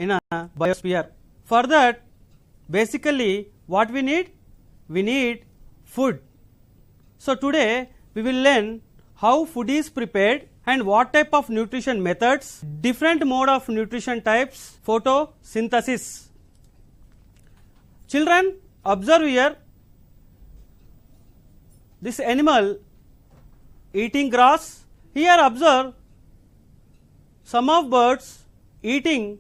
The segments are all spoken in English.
in a biosphere. For that, basically what we need? We need food. So today we will learn how food is prepared and what type of nutrition methods, different mode of nutrition types, photosynthesis. Children, observe here, this animal eating grass. Here observe some of birds eating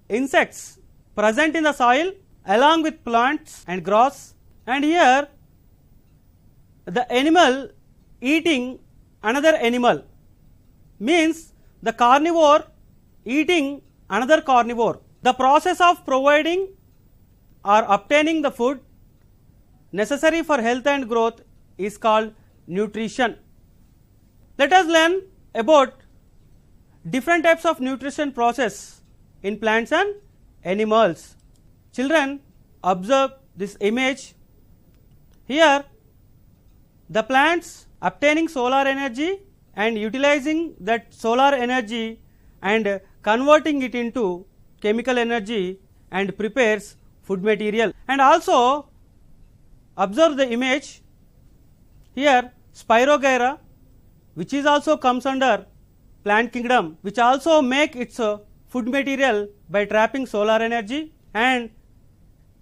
insects present in the soil along with plants and grass, and here the animal eating another animal, means the carnivore eating another carnivore. The process of providing or obtaining the food necessary for health and growth is called nutrition. Let us learn about different types of nutrition process in plants and animals. Children, observe this image. Here the plants obtaining solar energy and utilizing that solar energy and converting it into chemical energy and prepares food material. And also observe the image here, SPIROGYRA, which is also comes under plant kingdom, which also make its food material by trapping solar energy. And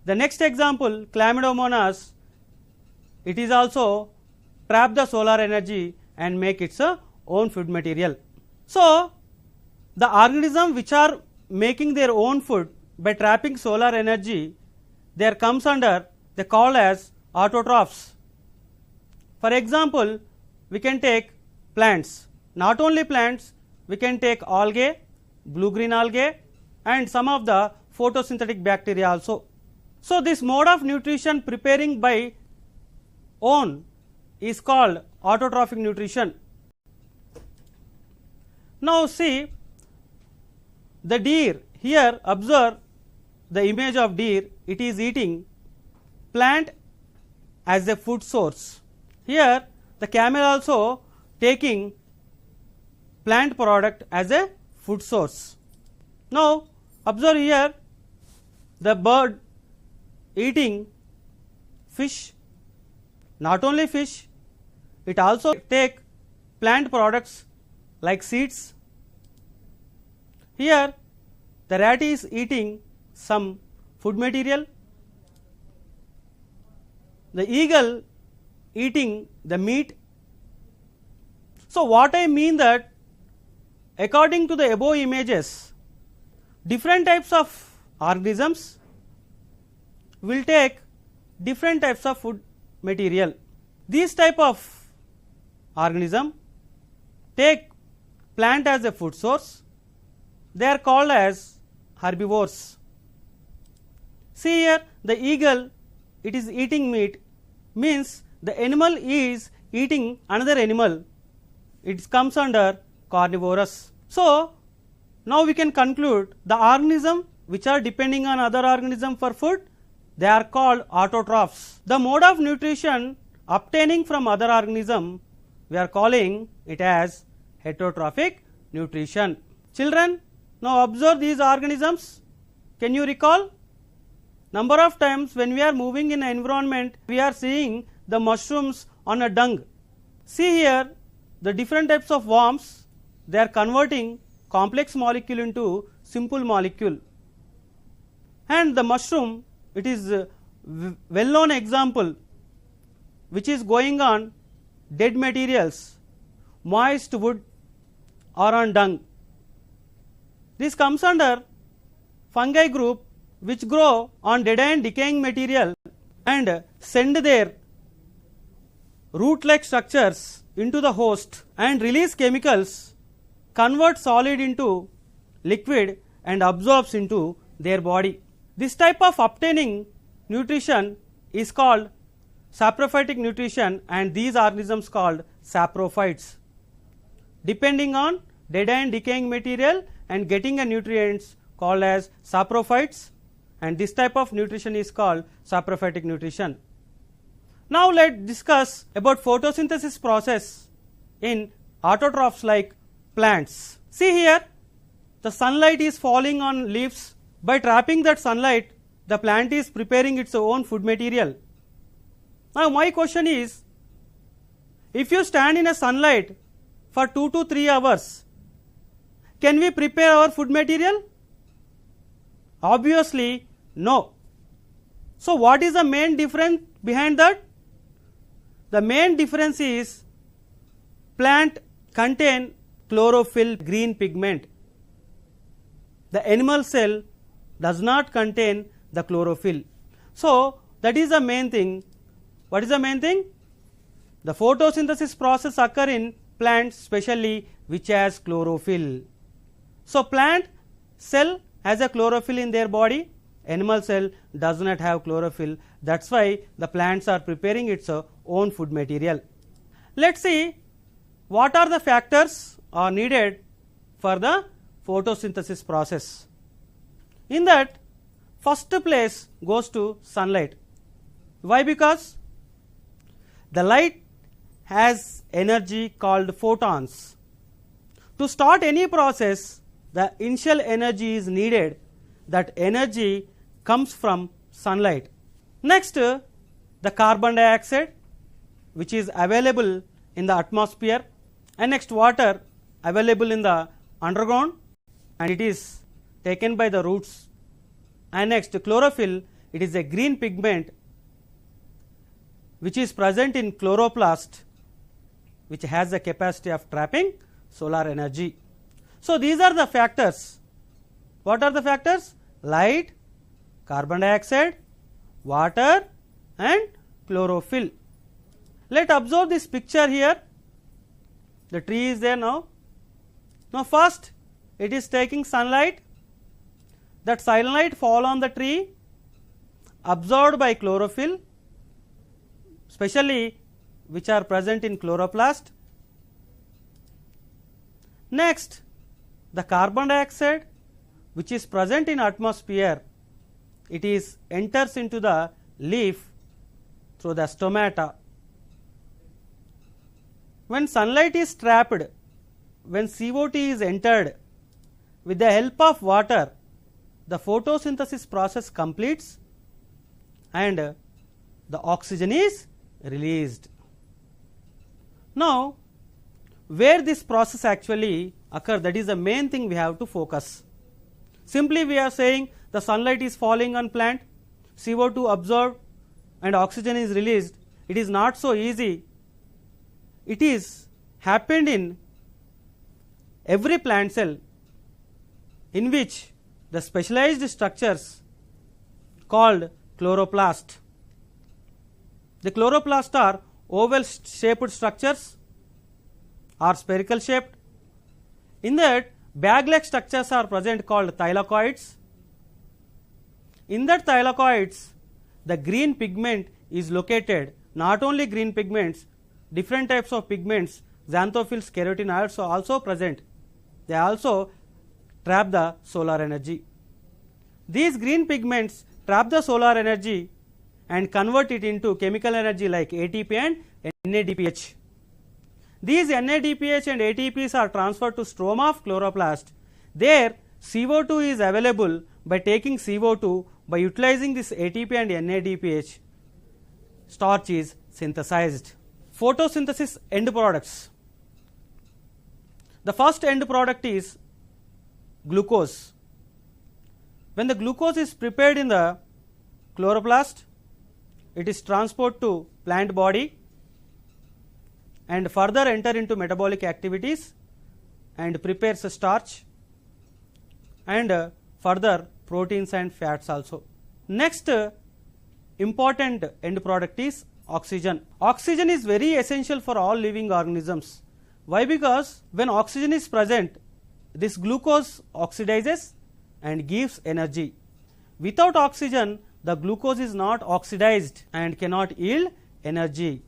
the next example, CHLAMYDOMONAS, it is also trap the solar energy and make its own food material. So the organism which are making their own food by trapping solar energy, there comes under, they called as autotrophs. For example, we can take plants, not only plants, we can take algae, blue green algae, and some of the photosynthetic bacteria also. So this mode of nutrition preparing by own is called autotrophic nutrition. Now see the deer, here observe the image of deer, it is eating plant as a food source. Here the camel also taking plant product as a food source. Now observe here the bird eating fish, not only fish, it also take plant products like seeds. Here the rat is eating some food material, the eagle eating the meat. So what I mean that according to the above images, different types of organisms will take different types of food material. These type of organism take plant as a food source, they are called as herbivores. See here the eagle, it is eating meat, means the animal is eating another animal, it comes under carnivorous. So now we can conclude the organism which are depending on other organism for food, they are called autotrophs. The mode of nutrition obtaining from other organism, we are calling it as heterotrophic nutrition. Children, now observe these organisms. Can you recall? Number of times when we are moving in an environment, we are seeing the mushrooms on a dung. See here the different types of worms, they are converting complex molecule into simple molecule. And the mushroom, it is a well known example which is going on dead materials, moist wood or on dung. This comes under fungi group which grow on dead and decaying material and send their root like structures into the host and release chemicals, convert solid into liquid and absorbs into their body. This type of obtaining nutrition is called saprophytic nutrition, and these organisms called saprophytes, depending on dead and decaying material and getting a nutrients called as saprophytes, and this type of nutrition is called saprophytic nutrition. Now let us discuss about photosynthesis process in autotrophs like plants. See here the sunlight is falling on leaves By trapping that sunlight, the plant is preparing its own food material. Now my question is, if you stand in a sunlight for 2 to 3 hours, can we prepare our food material? Obviously no. So what is the main difference behind that? The main difference is plant contain chlorophyll, green pigment. The animal cell does not contain the chlorophyll. So that is the main thing. What is the main thing? The photosynthesis process occur in plants especially which has chlorophyll. So plant cell has a chlorophyll in their body, animal cell does not have chlorophyll. That is why the plants are preparing its own food material. Let us see what are the factors are needed for the photosynthesis process. In that, first place goes to sunlight. Why? Because the light has energy called photons. To start any process, the initial energy is needed. That energy comes from sunlight. Next, the carbon dioxide which is available in the atmosphere, and next water available in the underground and it is taken by the roots, and next chlorophyll, it is a green pigment which is present in chloroplast which has the capacity of trapping solar energy. So these are the factors. What are the factors? Light, carbon dioxide, water and chlorophyll. Let us observe this picture here. The tree is there now. Now first it is taking sunlight. That sunlight fall on the tree, absorbed by chlorophyll, especially which are present in chloroplast. Next, the carbon dioxide which is present in atmosphere, it is enters into the leaf through the stomata. When sunlight is trapped, when CO2 is entered, with the help of water, the photosynthesis process completes and the oxygen is released. Now, where this process actually occurs, that is the main thing we have to focus. Simply we are saying the sunlight is falling on plant, CO2 absorbed and oxygen is released. It is not so easy. It is happened in every plant cell in which the specialized structures called chloroplast. The chloroplast are oval shaped structures or spherical shaped. In that, bag like structures are present called thylakoids. In that thylakoids, the green pigment is located. Not only green pigments, different types of pigments, xanthophylls, carotenoids are also present. They also trap the solar energy. These green pigments trap the solar energy and convert it into chemical energy like ATP and NADPH. These NADPH and ATPs are transferred to stroma of chloroplast. There CO2 is available. By taking CO2, by utilizing this ATP and NADPH, starch is synthesized. Photosynthesis end products. The first end product is glucose. When the glucose is prepared in the chloroplast, it is transported to plant body and further enter into metabolic activities and prepares a starch and further proteins and fats also. Next important end product is oxygen. Oxygen is very essential for all living organisms. Why? Because when oxygen is present, this glucose oxidizes and gives energy. Without oxygen, the glucose is not oxidized and cannot yield energy.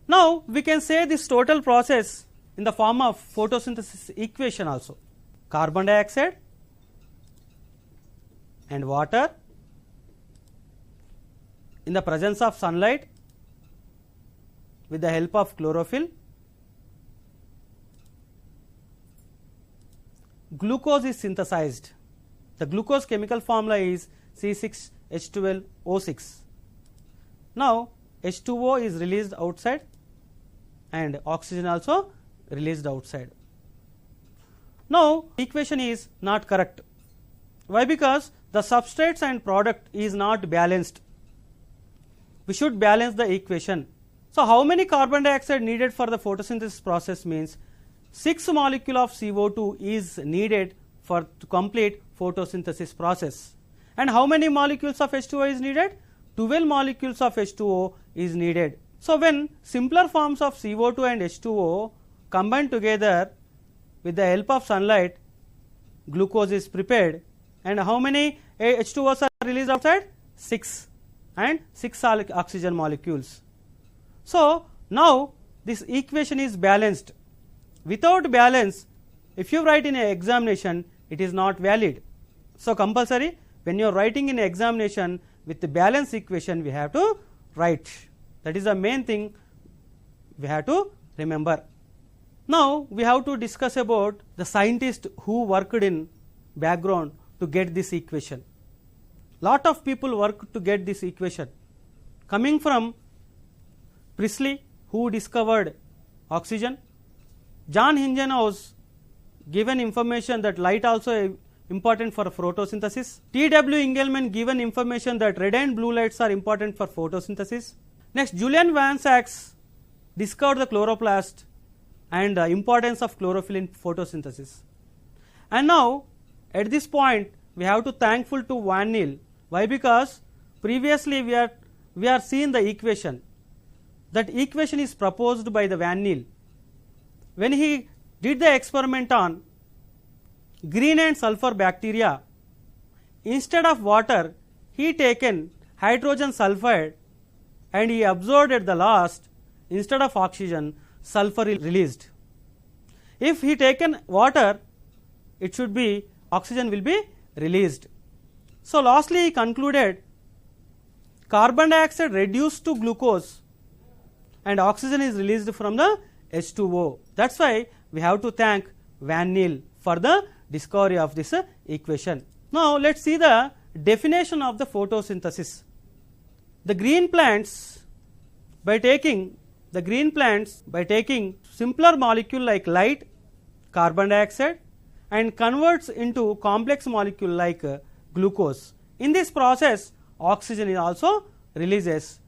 Now we can say this total process in the form of photosynthesis equation also. Carbon dioxide and water in the presence of sunlight with the help of chlorophyll, glucose is synthesized. The glucose chemical formula is C6H12O6. Now H2O is released outside and oxygen also released outside. Now equation is not correct. Why? Because the substrates and product is not balanced. We should balance the equation. So how many carbon dioxide needed for the photosynthesis process means 6 molecule of CO2 is needed for to complete photosynthesis process. And how many molecules of H2O is needed? 12 molecules of H2O is needed. So when simpler forms of CO2 and H2O combine together with the help of sunlight, glucose is prepared. And how many H2Os are released outside? 6, and 6 oxygen molecules. So now this equation is balanced. Without balance, if you write in an examination, it is not valid. So compulsory, when you are writing in an examination with the balance equation, we have to write. That is the main thing we have to remember. Now we have to discuss about the scientist who worked in background to get this equation. Lot of people work to get this equation, coming from Priestley, who discovered oxygen. John Hingenhaus given information that light also important for photosynthesis. T.W. Engelmann given information that red and blue lights are important for photosynthesis. Next, Julian Van Sachs discovered the chloroplast and the importance of chlorophyll in photosynthesis. And now at this point we have to thankful to Van Niel. Why? Because previously we are seeing the equation. That equation is proposed by the Van Niel. When he did the experiment on green and sulfur bacteria, instead of water he taken hydrogen sulfide and he observed at the last, instead of oxygen, sulfur is released. If he taken water, it should be oxygen will be released. So lastly he concluded carbon dioxide reduced to glucose and oxygen is released from the H2O. That is why we have to thank Van Niel for the discovery of this equation. Now let us see the definition of the photosynthesis. The green plants by taking simpler molecule like light, carbon dioxide, and converts into complex molecule like glucose. In this process oxygen is also releases.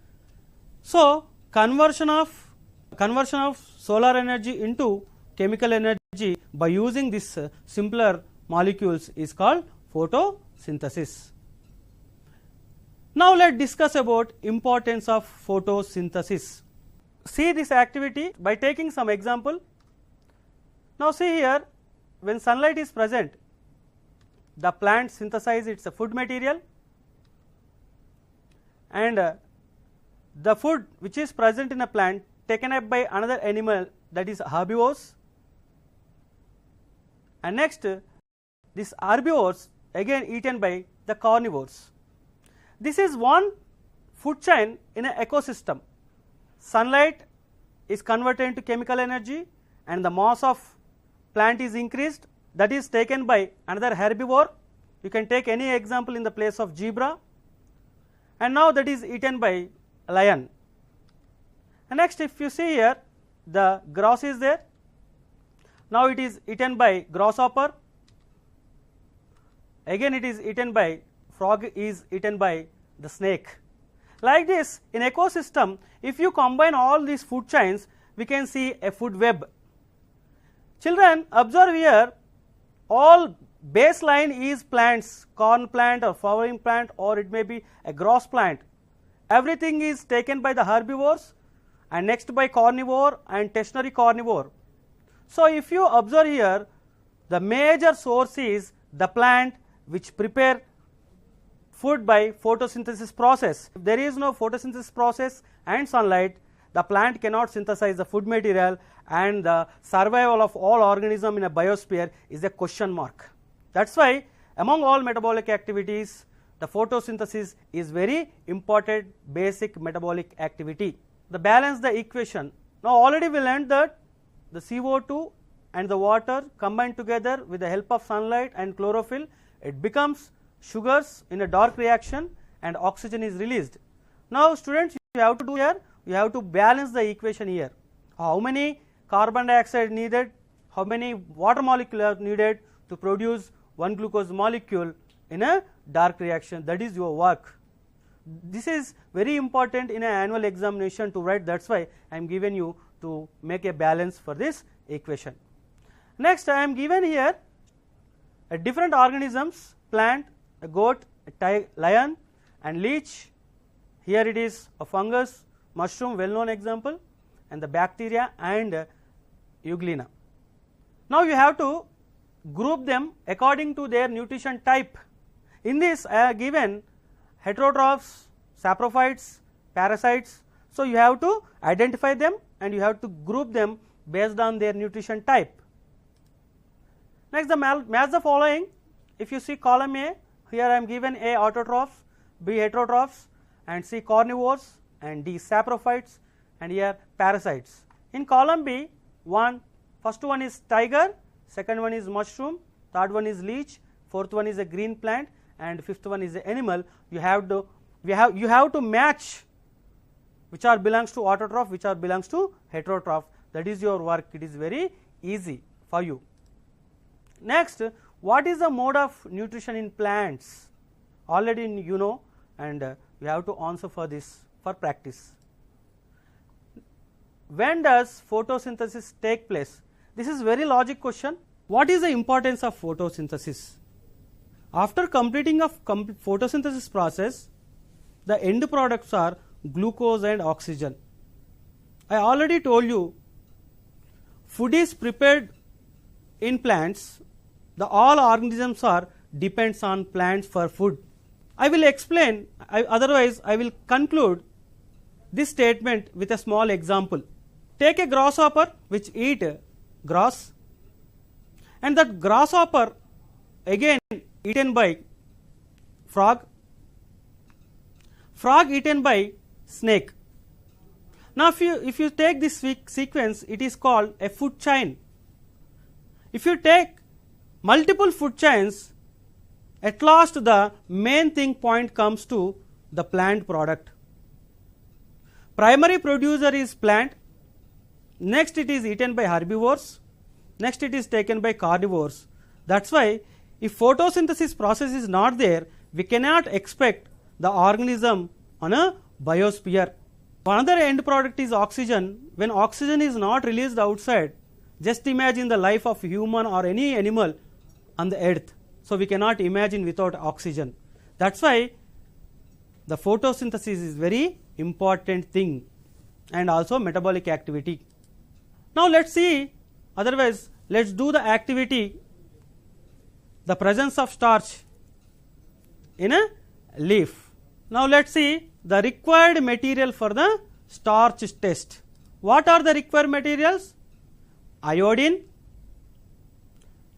So conversion of solar energy into chemical energy by using this simpler molecules is called photosynthesis. Now let us discuss about importance of photosynthesis. See this activity by taking some example. Now see here, when sunlight is present, the plant synthesizes its food material, and the food which is present in a plant taken up by another animal, that is herbivores, and next this herbivores again eaten by the carnivores. This is one food chain in an ecosystem. Sunlight is converted into chemical energy and the mass of plant is increased, that is taken by another herbivore. You can take any example in the place of zebra, and now that is eaten by a lion. And next if you see here, the grass is there, now it is eaten by grasshopper, again it is eaten by frog, is eaten by the snake. Like this in ecosystem, if you combine all these food chains, we can see a food web. Children, observe here, all baseline is plants, corn plant or flowering plant, or it may be a grass plant. Everything is taken by the herbivores and next by carnivore and tertiary carnivore. So if you observe here, the major source is the plant which prepare food by photosynthesis process. If there is no photosynthesis process and sunlight, the plant cannot synthesize the food material, and the survival of all organism in a biosphere is a question mark. That is why among all metabolic activities, the photosynthesis is very important basic metabolic activity. The balance the equation. Now already we learned that the CO2 and the water combined together with the help of sunlight and chlorophyll it becomes sugars in a dark reaction and oxygen is released. Now students, you have to do here, you have to balance the equation here. How many carbon dioxide needed, how many water molecule are needed to produce one glucose molecule in a dark reaction. That is your work. This is very important in an annual examination to write. That's why I am given you to make a balance for this equation. Next, I am given here a different organisms, plant, a goat, a lion and leech. Here it is a fungus, mushroom, well known example, and the bacteria and euglena. Now you have to group them according to their nutrition type. In this I have given heterotrophs, saprophytes, parasites. So you have to identify them and you have to group them based on their nutrition type. Next, the match the following. If you see column A, here I am given A autotrophs, B heterotrophs and C carnivores and D saprophytes and here parasites. In column B, first one is tiger, second one is mushroom, third one is leech, fourth one is a green plant and fifth one is the animal. You have to match which are belongs to autotroph, which are belongs to heterotroph. That is your work. It is very easy for you. Next, what is the mode of nutrition in plants? Already you know, and you have to answer for this for practice. When does photosynthesis take place? This is very logic question. What is the importance of photosynthesis? After completing of photosynthesis process, the end products are glucose and oxygen. I already told you, food is prepared in plants. All organisms are depends on plants for food. I will explain, otherwise I will conclude this statement with a small example. Take a grasshopper which eat grass, and that grasshopper again eaten by frog eaten by snake. Now if you take this sequence, it is called a food chain. If you take multiple food chains, at last the main point comes to the plant product. Primary producer is plant, next it is eaten by herbivores, next it is taken by carnivores. That is why if photosynthesis process is not there, we cannot expect the organism on a biosphere. Another end product is oxygen. When oxygen is not released outside, just imagine the life of human or any animal on the earth. So we cannot imagine without oxygen. That is why the photosynthesis is very important thing, and also metabolic activity. Now let us see, otherwise let us do the activity, the presence of starch in a leaf. Now let us see the required material for the starch test. What are the required materials? Iodine,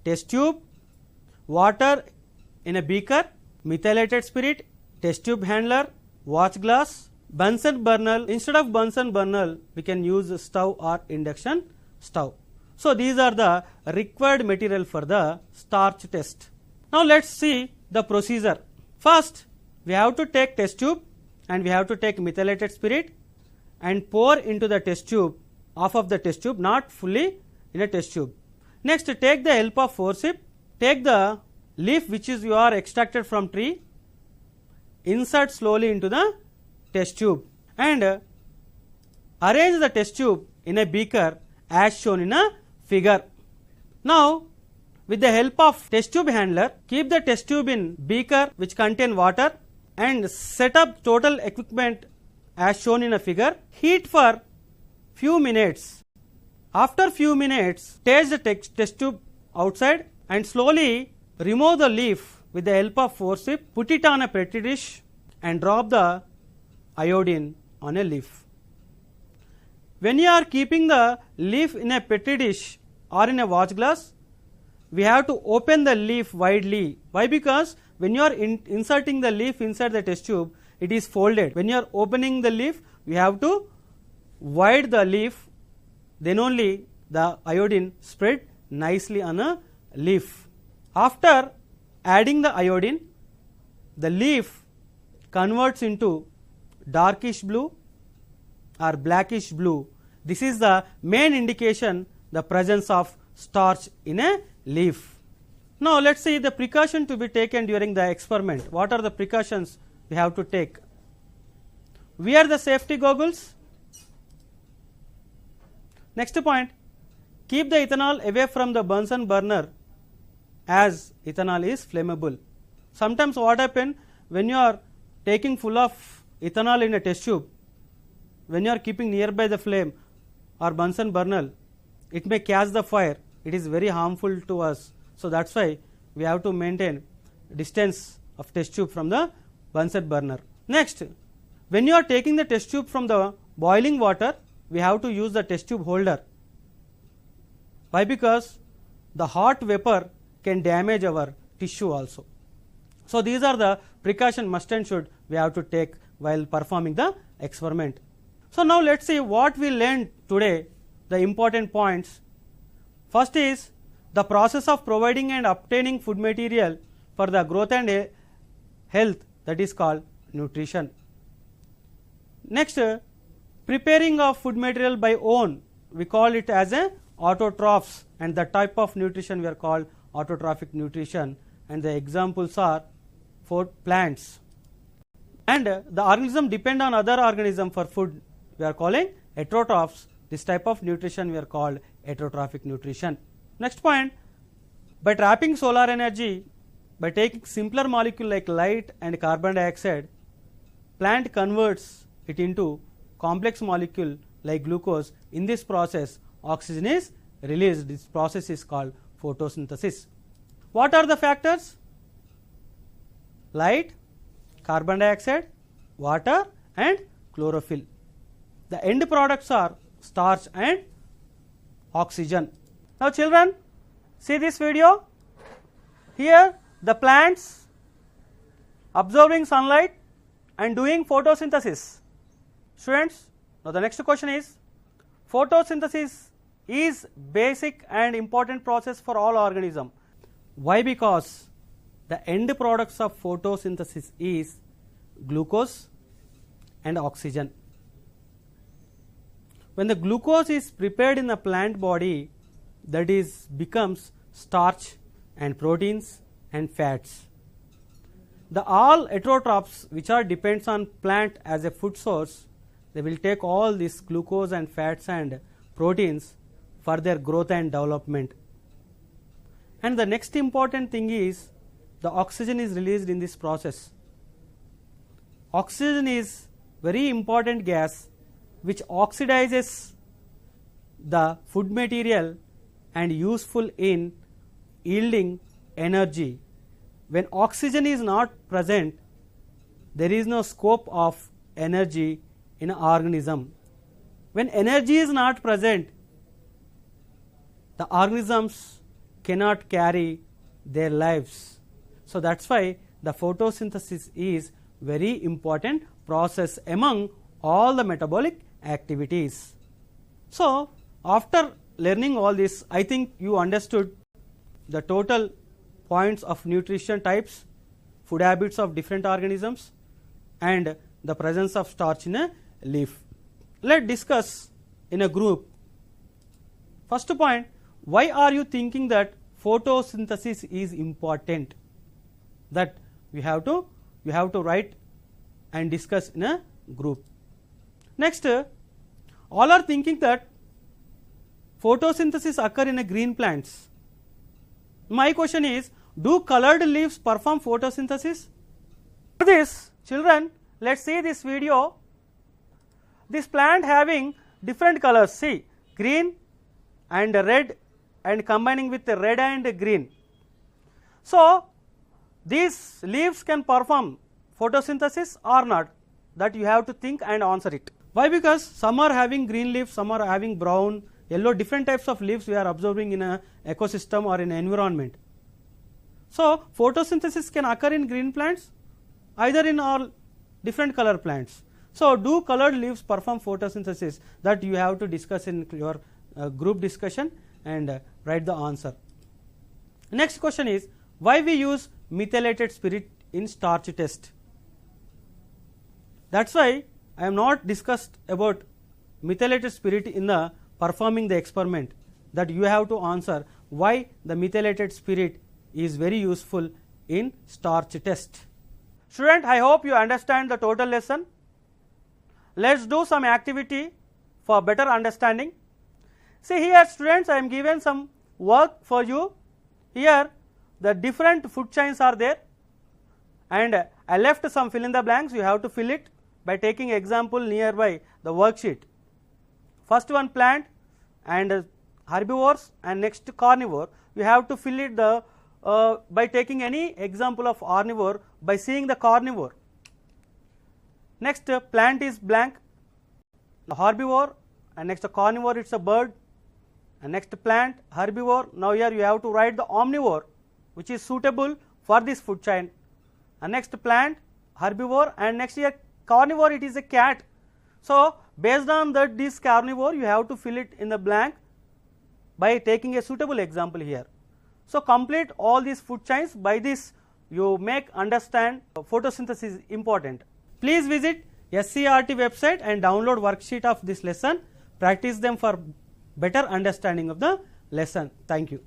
test tube, water in a beaker, methylated spirit, test tube handler, watch glass, Bunsen burner. Instead of Bunsen burner, we can use stove or induction stove. So these are the required material for the starch test. Now let us see the procedure. First, we have to take test tube and we have to take methylated spirit and pour into the test tube, half of the test tube, not fully in a test tube. Next, take the help of forceps, take the leaf which is you are extracted from tree, insert slowly into the test tube and arrange the test tube in a beaker as shown in a figure. Now with the help of test tube handler, keep the test tube in beaker which contain water and set up total equipment as shown in a figure. Heat for few minutes. After few minutes, take the test tube outside and slowly remove the leaf with the help of forceps, put it on a petri dish and drop the iodine on a leaf. When you are keeping the leaf in a petri dish or in a watch glass, we have to open the leaf widely. Why? Because when you are inserting the leaf inside the test tube, it is folded. When you are opening the leaf, we have to wide the leaf, then only the iodine spread nicely on a leaf. After adding the iodine, the leaf converts into darkish blue or blackish blue. This is the main indication the presence of starch in a leaf. Now, let us see the precaution to be taken during the experiment. What are the precautions we have to take? Wear the safety goggles. Next point, keep the ethanol away from the Bunsen burner as ethanol is flammable. Sometimes what happens when you are taking full of ethanol in a test tube, when you are keeping nearby the flame or Bunsen burner, it may catch the fire. It is very harmful to us. So, that is why we have to maintain distance of test tube from the Bunsen burner. Next, when you are taking the test tube from the boiling water, we have to use the test tube holder. Why? Because the hot vapor can damage our tissue also. So, these are the precaution must and should we have to take while performing the experiment. So, now let us see what we learned today, the important points. First is the process of providing and obtaining food material for the growth and health, that is called nutrition. Next, preparing of food material by own, we call it as a autotrophs, and the type of nutrition we are called autotrophic nutrition, and the examples are for plants. And the organism depend on other organism for food, we are calling heterotrophs. This type of nutrition we are called heterotrophic nutrition. Next point, by trapping solar energy, by taking simpler molecule like light and carbon dioxide, plant converts it into complex molecule like glucose. In this process, oxygen is released. This process is called photosynthesis. What are the factors? Light, carbon dioxide, water and chlorophyll. The end products are starch and oxygen. Now, children, see this video. Here the plants absorbing sunlight and doing photosynthesis. Students, now the next question is, photosynthesis is basic and important process for all organism. Why? Because the end products of photosynthesis is glucose and oxygen. When the glucose is prepared in the plant body, that is becomes starch and proteins and fats. The all heterotrophs which are depends on plant as a food source, they will take all this glucose and fats and proteins for their growth and development. And the next important thing is the oxygen is released in this process. Oxygen is very important gas which oxidizes the food material and useful in yielding energy. When oxygen is not present, there is no scope of energy in an organism. When energy is not present, the organisms cannot carry their lives. So, that is why the photosynthesis is very important process among all the metabolic activities. So, after learning all this, I think you understood the total points of nutrition types, food habits of different organisms and the presence of starch in a leaf. Let us discuss in a group. First point, why are you thinking that photosynthesis is important? That you have to write and discuss in a group. Next, all are thinking that photosynthesis occur in a green plants. My question is, do colored leaves perform photosynthesis? For this, children, let us see this video. This plant having different colors, see, green and red and combining with the red and green. So, these leaves can perform photosynthesis or not, that you have to think and answer it. Why? Because some are having green leaves, some are having brown, yellow, different types of leaves we are observing in a ecosystem or in environment. So, photosynthesis can occur in green plants, either in all different color plants. So, do colored leaves perform photosynthesis? That you have to discuss in your group discussion and write the answer. Next question is, why we use methylated spirit in starch test. That is why I am not discussed about methylated spirit in the performing the experiment, that you have to answer why the methylated spirit is very useful in starch test. Student, I hope you understand the total lesson. Let us do some activity for better understanding. See here students, I am given some work for you. Here the different food chains are there, and I left some fill in the blanks. You have to fill it by taking example nearby the worksheet. First one plant and herbivores, and next carnivore. You have to fill it the by taking any example of carnivore by seeing the carnivore. Next plant is blank, the herbivore, and next carnivore it is a bird, and next plant herbivore. Now here you have to write the omnivore which is suitable for this food chain, and next plant herbivore, and next here carnivore it is a cat. So based on that this carnivore you have to fill it in the blank by taking a suitable example here. So complete all these food chains. By this you make understand photosynthesis is important. Please visit SCRT website and download worksheet of this lesson. Practice them for better understanding of the lesson. Thank you.